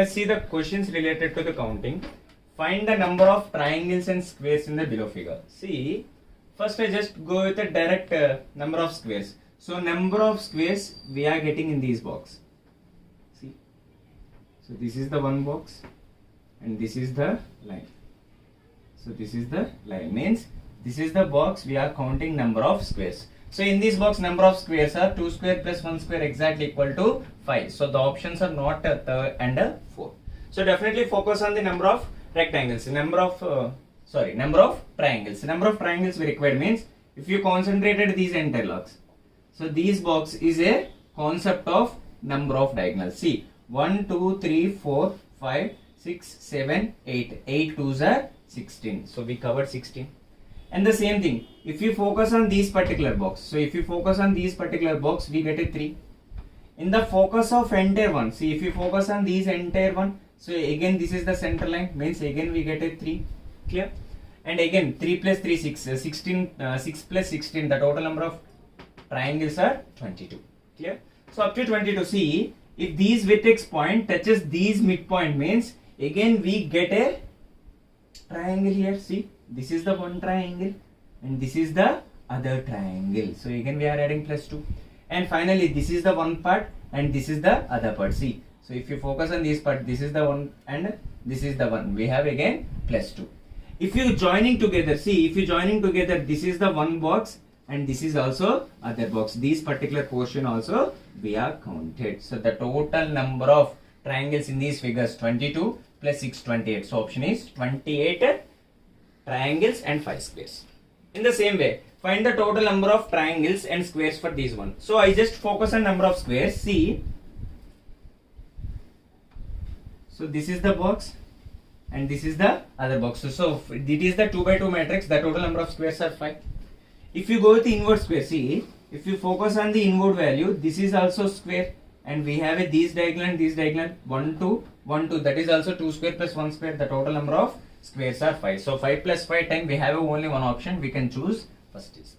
let's see the questions related to the counting. Find the number of triangles and squares in the below figure. See, first I just go with the direct number of squares. So number of squares we are getting in these box. See, so this is the one box and this is the line. So this is the line, means this is the box we are counting number of squares. So in this box number of squares are 2 square plus 1 square exactly equal to 5. So the options are not 3 and 4. So definitely focus on the number of rectangles, number of triangles. Number of triangles we require means if you concentrated these interlocks. So this box is a concept of number of diagonals. See, 1, 2, 3, 4, 5, 6, 7, 8. 8 twos are 16. So we covered 16. And the same thing, if you focus on these particular box, so if you focus on these particular box, we get a 3. In the focus of entire one, see if you focus on these entire one, so again this is the center line, means again we get a 3, clear? And again 3 plus 3, 6, 16, 6 plus 16, the total number of triangles are 22, clear? So up to 22, see, if these vertex point touches these midpoint means, again we get a triangle here, see. This is the one triangle and this is the other triangle. So again we are adding plus 2. And finally this is the one part and this is the other part. See, so if you focus on this part, this is the one and this is the one. We have again plus 2. If you joining together, see, if you joining together, this is the one box and this is also other box. These particular portion also we are counted. So the total number of triangles in these figures 22 plus 6, 28. So option is 28 triangles and 5 squares. In the same way, find the total number of triangles and squares for these one. So I just focus on number of squares. See, so this is the box and this is the other box. So it is the 2 by 2 matrix. The total number of squares are 5. If you go with the inward square, see, if you focus on the inward value, this is also square and we have a these diagonal and these diagonal 1, 2, 1, 2. That is also 2 square plus 1 square. The total number of squares are 5. So 5 plus 5 times we have only one option. We can choose first is.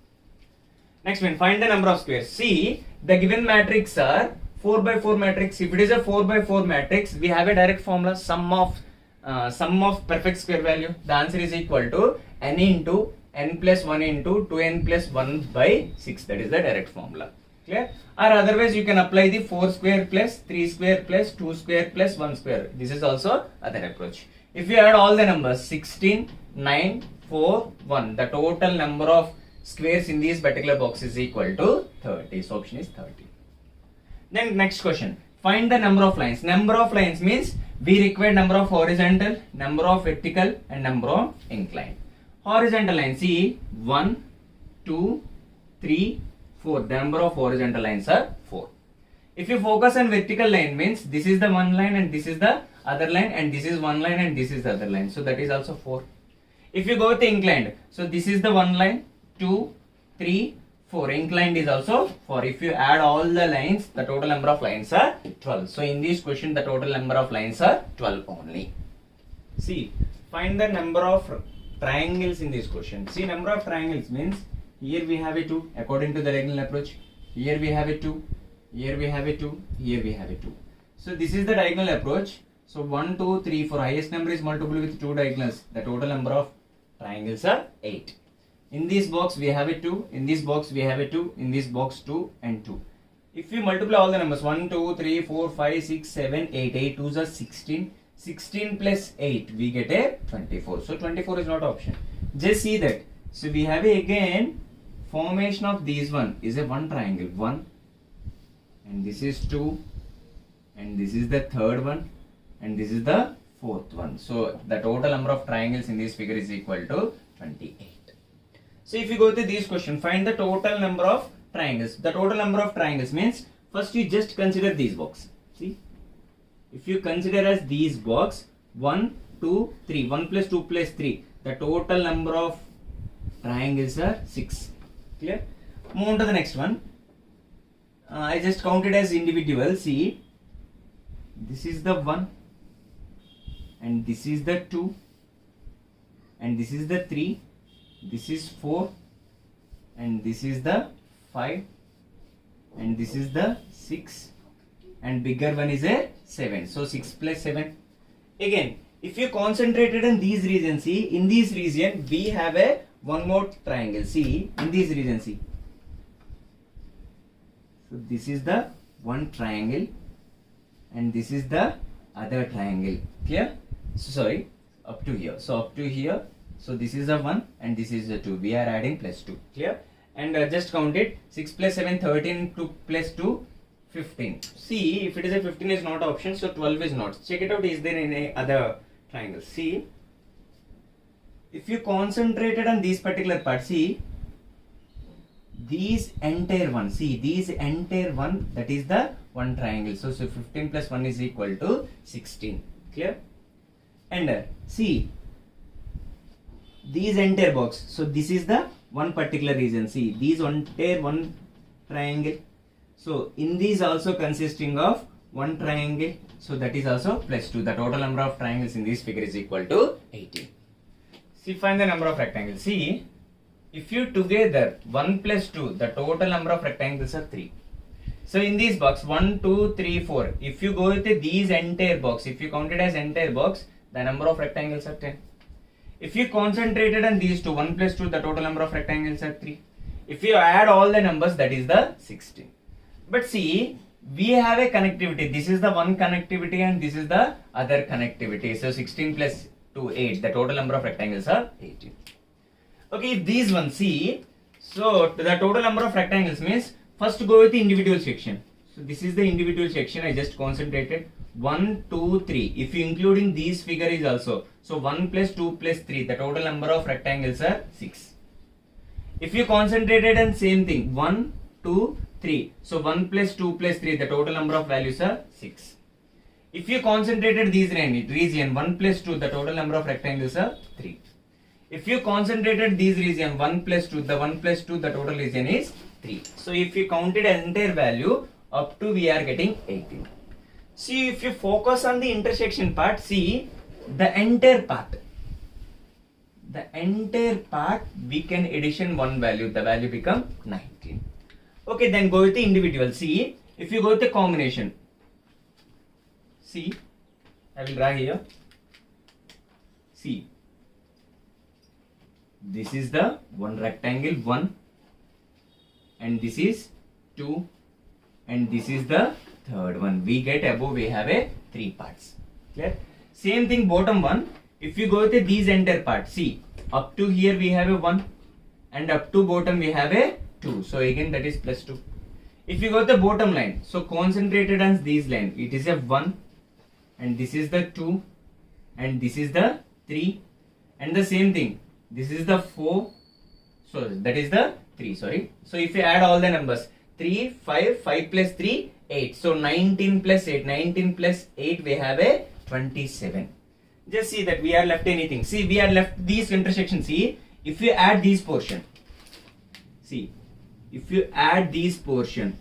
Next one, find the number of squares. See, the given matrix are 4 by 4 matrix. If it is a 4 by 4 matrix, we have a direct formula, sum of perfect square value. The answer is equal to n into n plus 1 into 2n plus 1 by 6. That is the direct formula. Clear? Or otherwise you can apply the 4 square plus 3 square plus 2 square plus 1 square. This is also other approach. If you add all the numbers 16, 9, 4, 1, the total number of squares in these particular box is equal to 30. So option is 30. Then next question, find the number of lines. Number of lines means we require number of horizontal, number of vertical and number of inclined. Horizontal lines, see 1, 2, 3, 4. The number of horizontal lines are 4. If you focus on vertical line means this is the one line and this is the other line and this is one line and this is the other line. So that is also 4. If you go with the inclined, so this is the one line, 2, 3, 4. Inclined is also 4. If you add all the lines, the total number of lines are 12. So in this question, the total number of lines are 12 only. See, find the number of triangles in this question. See, number of triangles means here we have a 2 according to the diagonal approach. Here we have a 2. Here we have a 2. Here we have a 2. So this is the diagonal approach. So 1, 2, 3, 4. Highest number is multiple with 2 diagonals. The total number of triangles are 8. In this box we have a 2. In this box we have a 2. In this box 2 and 2. If you multiply all the numbers 1, 2, 3, 4, 5, 6, 7, 8. 8 2s are 16. 16 plus 8 we get a 24. So 24 is not option. Just see that. So we have a again formation of these one is a one triangle 1 and this is 2 and this is the third one and this is the fourth one. So the total number of triangles in this figure is equal to 28. So if you go to this question, find the total number of triangles. The total number of triangles means first you just consider these box. See, if you consider as these box 1, 2, 3, 1 plus 2 plus 3, the total number of triangles are 6. Clear? Move on to the next one. I just counted as individual. See, this is the 1 and this is the 2 and this is the 3, this is 4 and this is the 5 and this is the 6 and bigger one is a 7. So 6 plus 7. Again, if you concentrated on these regions, see, in this region we have a one more triangle. See, in this region, see. So this is the one triangle and this is the other triangle. Clear? So sorry, up to here. So up to here. So this is the 1 and this is the 2. We are adding plus 2. Clear? And just count it. 6 plus 7, 13, 2 plus 2, 15. See, if it is a 15 is not option, so 12 is not. Check it out, is there any other triangle? See, if you concentrated on this particular part, see, these entire one, see, these entire one, that is the one triangle. So 15 plus 1 is equal to 16. Clear? And see, these entire box, so this is the one particular region. See, these entire one triangle. So in these also consisting of one triangle. So that is also plus 2. The total number of triangles in this figure is equal to 18. See, find the number of rectangles. See, if you together 1 plus 2, the total number of rectangles are 3. So in this box 1, 2, 3, 4. If you go with these entire box, if you count it as entire box, the number of rectangles are 10. If you concentrated on these two, 1 plus 2, the total number of rectangles are 3. If you add all the numbers, that is the 16. But see, we have a connectivity. This is the one connectivity and this is the other connectivity. So 16 plus 2, 8. The total number of rectangles are 18. Okay, if these ones, see, so the total number of rectangles means, first go with the individual section. So this is the individual section. I just concentrated. 1, 2, 3. If you including these figure is also. So 1 plus 2 plus 3. The total number of rectangles are 6. If you concentrated on same thing. 1, 2, 3. So 1 plus 2 plus 3. The total number of values are 6. If you concentrated these region 1 plus 2. The total number of rectangles are 3. If you concentrated these region 1 plus 2. The 1 plus 2. The total region is 3. So if you counted entire value up to we are getting 18. See, if you focus on the intersection part, see the entire part. The entire part we can addition one value. The value become 19. Okay, then go with the individual. See, if you go with the combination. See, I will draw here. See, this is the one rectangle 1 and this is 2 and this is the third one. We get above we have a 3 parts. Clear? Same thing bottom one. If you go with these entire parts, see up to here we have a 1 and up to bottom we have a 2. So again that is plus 2. If you go with the bottom line, so concentrated on these line, it is a 1 and this is the 2 and this is the 3 and the same thing. This is the 4. So that is the 3. Sorry. So if you add all the numbers 3, 5, 5 plus 3, 8. So 19 plus 8. 19 plus 8 we have a 27. Just see that we are left anything. See, we are left these intersections. See, if you add these portion. See, if you add these portion,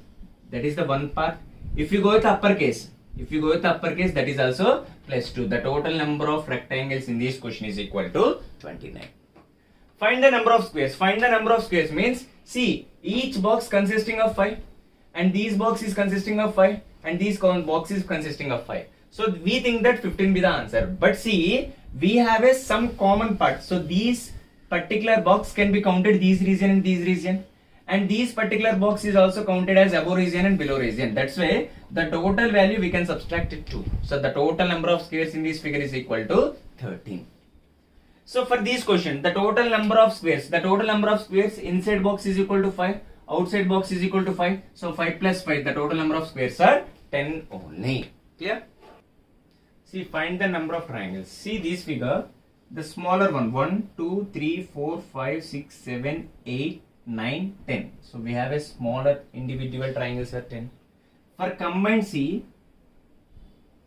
that is the one part. If you go with uppercase, that is also plus 2. The total number of rectangles in this question is equal to 29. Find the number of squares. Find the number of squares means, see, each box consisting of 5 and these box is consisting of 5 and these box is consisting of 5. So we think that 15 be the answer. But see, we have a some common part. So these particular box can be counted these region and these region. And these particular box is also counted as above region and below region. That's why the total value we can subtract it to. So the total number of squares in this figure is equal to 13. So for this question, the total number of squares inside box is equal to 5, outside box is equal to 5. So 5 plus 5, the total number of squares are 10 only. Clear? See, find the number of triangles. See this figure, the smaller one, 1, 2, 3, 4, 5, 6, 7, 8, 9, 10. So we have a smaller individual triangles are 10. For combined, see,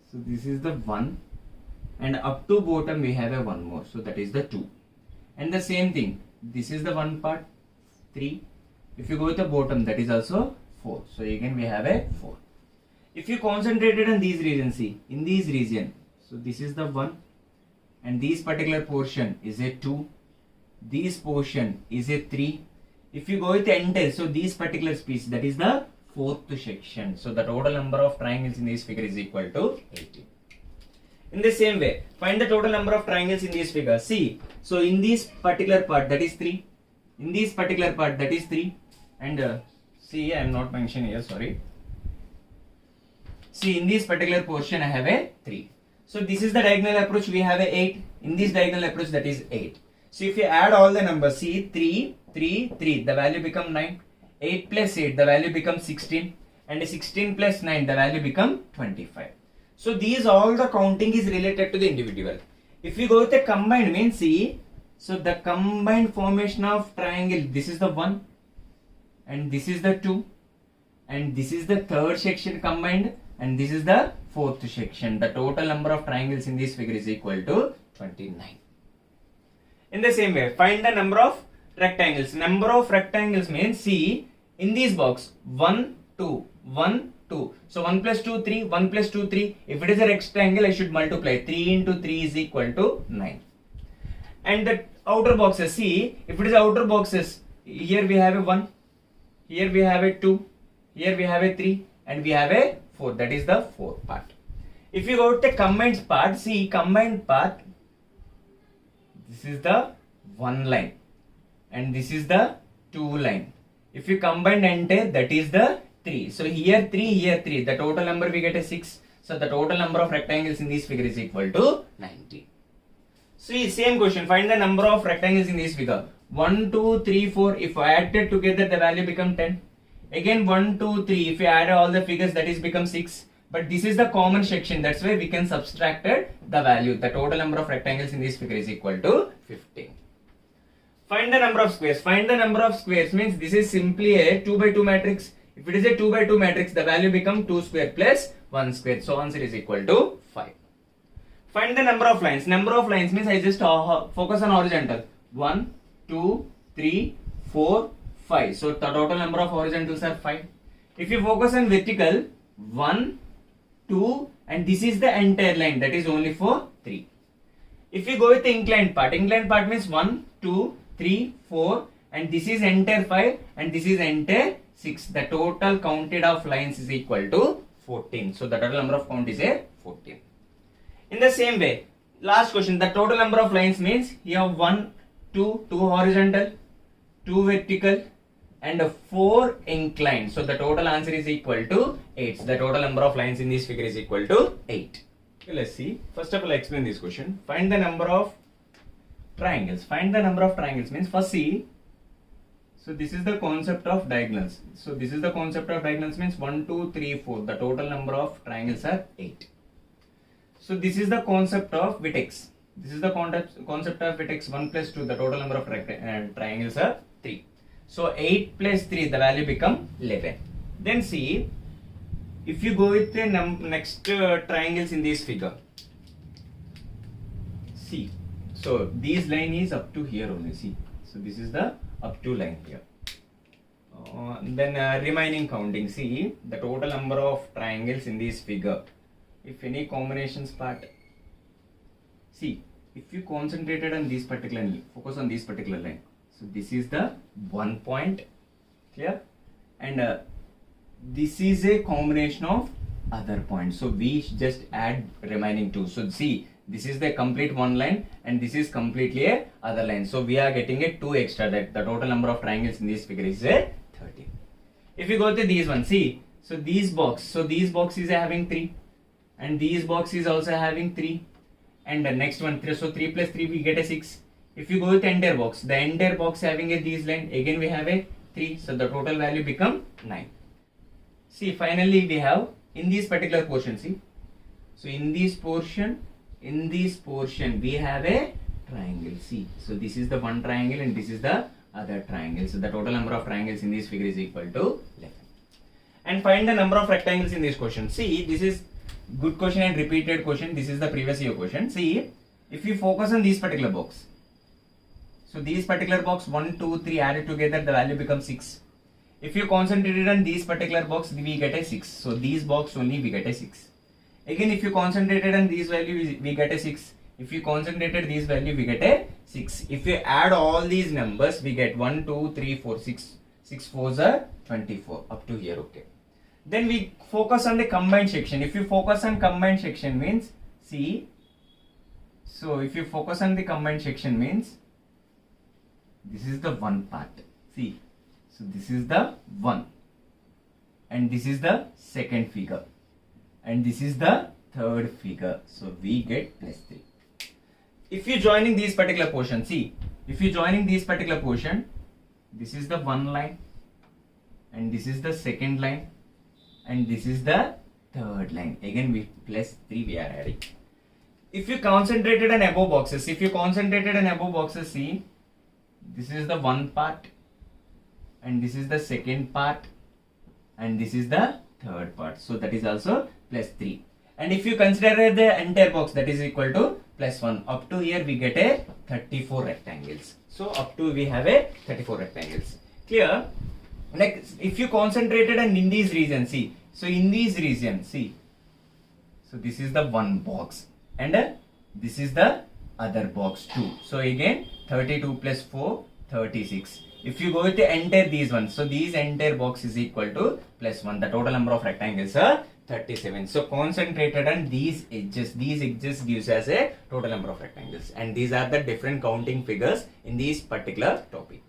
so this is the 1 and up to bottom we have a 1 more. So that is the 2. And the same thing, this is the one part, 3. If you go with the bottom, that is also 4. So again we have a 4. If you concentrated on these regions, see, in these region, so this is the 1 and this particular portion is a 2. This portion is a 3. If you go with the entire, so this particular piece, that is the fourth section. So the total number of triangles in this figure is equal to 18. In the same way, find the total number of triangles in this figure. See, so in this particular part, that is 3. In this particular part, that is 3. And see, I am not mentioning here, sorry. See, in this particular portion, I have a 3. So this is the diagonal approach, we have a 8. In this diagonal approach, that is 8. So if you add all the numbers, see 3, 3, 3, the value become 9. 8 plus 8, the value becomes 16. And 16 plus 9, the value become 25. So these all the counting is related to the individual. If we go with the combined means, see, so the combined formation of triangle, this is the 1 and this is the 2 and this is the third section combined and this is the fourth section. The total number of triangles in this figure is equal to 29. In the same way, find the number of rectangles. Number of rectangles means, see, in this box 1, 2, 1, 2. So 1 plus 2, 3, 1 plus 2, 3. If it is a rectangle, I should multiply. 3 into 3 is equal to 9. And the outer boxes, see, if it is outer boxes, here we have a 1, here we have a 2, here we have a 3, and we have a 4. That is the fourth part. If you go to the combined part, see, combined part, this is the 1 line, and this is the 2 line. If you combine entire, that is the 3. So here 3, here 3. The total number we get a 6. So the total number of rectangles in this figure is equal to 90. See, same question. Find the number of rectangles in this figure. 1, 2, 3, 4. If added together, the value become 10. Again 1, 2, 3. If you add all the figures, that is become 6. But this is the common section. That's why we can subtract the value. The total number of rectangles in this figure is equal to 15. Find the number of squares. Find the number of squares means this is simply a 2 by 2 matrix. If it is a 2 by 2 matrix, the value become 2 square plus 1 square. So answer is equal to 5. Find the number of lines. Number of lines means I just focus on horizontal. 1, 2, 3, 4, 5. So the total number of horizontals are 5. If you focus on vertical, 1, 2, and this is the entire line, that is only for 3. If you go with the inclined part means 1, 2, 3, 4, and this is entire 5 and this is entire 6. The total counted of lines is equal to 14. So the total number of count is a 14. In the same way, last question, the total number of lines means you have 1, 2 horizontal, 2 vertical, and 4 inclined. So the total answer is equal to 8. So the total number of lines in this figure is equal to 8. Okay, let's see. First of all, I explain this question. Find the number of triangles. Find the number of triangles means, first see. So this is the concept of diagonals. So this is the concept of diagonals means 1, 2, 3, 4. The total number of triangles are 8. So this is the concept of vertex. This is the concept of vertex 1 plus 2. The total number of triangles are 3. So 8 plus 3, the value become 11. Then see, if you go with the next triangles in this figure. See, so this line is up to here only. See, so this is the up to line here. Then remaining counting. See, the total number of triangles in this figure. If any combinations part, see, if you concentrated on this particular line, focus on this particular line. So this is the 1 point, clear? And this is a combination of other points. So we just add remaining 2. So see, this is the complete 1 line and this is completely a other line. So we are getting a 2 extra. That the total number of triangles in this figure is a 13. If you go to these one, see, so these box. So these box is having 3. And these box is also having 3, and the next one 3. So 3 plus 3 we get a 6. If you go with the entire box having a these line, again we have a 3. So the total value become 9. See, finally we have in this particular portion. See, so in this portion we have a triangle. See, so this is the one triangle and this is the other triangle. So the total number of triangles in this figure is equal to 11. And find the number of rectangles in this question. See, this is good question and repeated question. This is the previous year question. See, if you focus on this particular box, so these particular box 1, 2, 3 added together, the value becomes 6. If you concentrated on this particular box, we get a 6. So these box only we get a 6. Again, if you concentrated on this value, we get a 6. If you concentrated this value, we get a 6. If you add all these numbers, we get 1, 2, 3, 4, 6. 6 4s are 24 up to here. Okay. Then we focus on the combined section. If you focus on combined section means, see, so if you focus on the combined section means, this is the one part. See, so this is the one, and this is the second figure, and this is the third figure. So we get +3. If you joining these particular portion, see, if you joining these particular portion, this is the one line, and this is the second line, and this is the third line. Again, we +3 we are adding. If you concentrated on above boxes, see, this is the one part, and this is the second part, and this is the third part. So that is also +3. And if you consider the entire box, that is equal to +1. Up to here we get a 34 rectangles. So up to we have a 34 rectangles. Clear? Like if you concentrated on in these regions, see. So in these regions, see. So this is the one box, and this is the other box too. So again 32 plus 4, 36. If you go with the entire these ones, so these entire box is equal to +1. The total number of rectangles are 37. So concentrated on these edges gives us a total number of rectangles, and these are the different counting figures in this particular topic.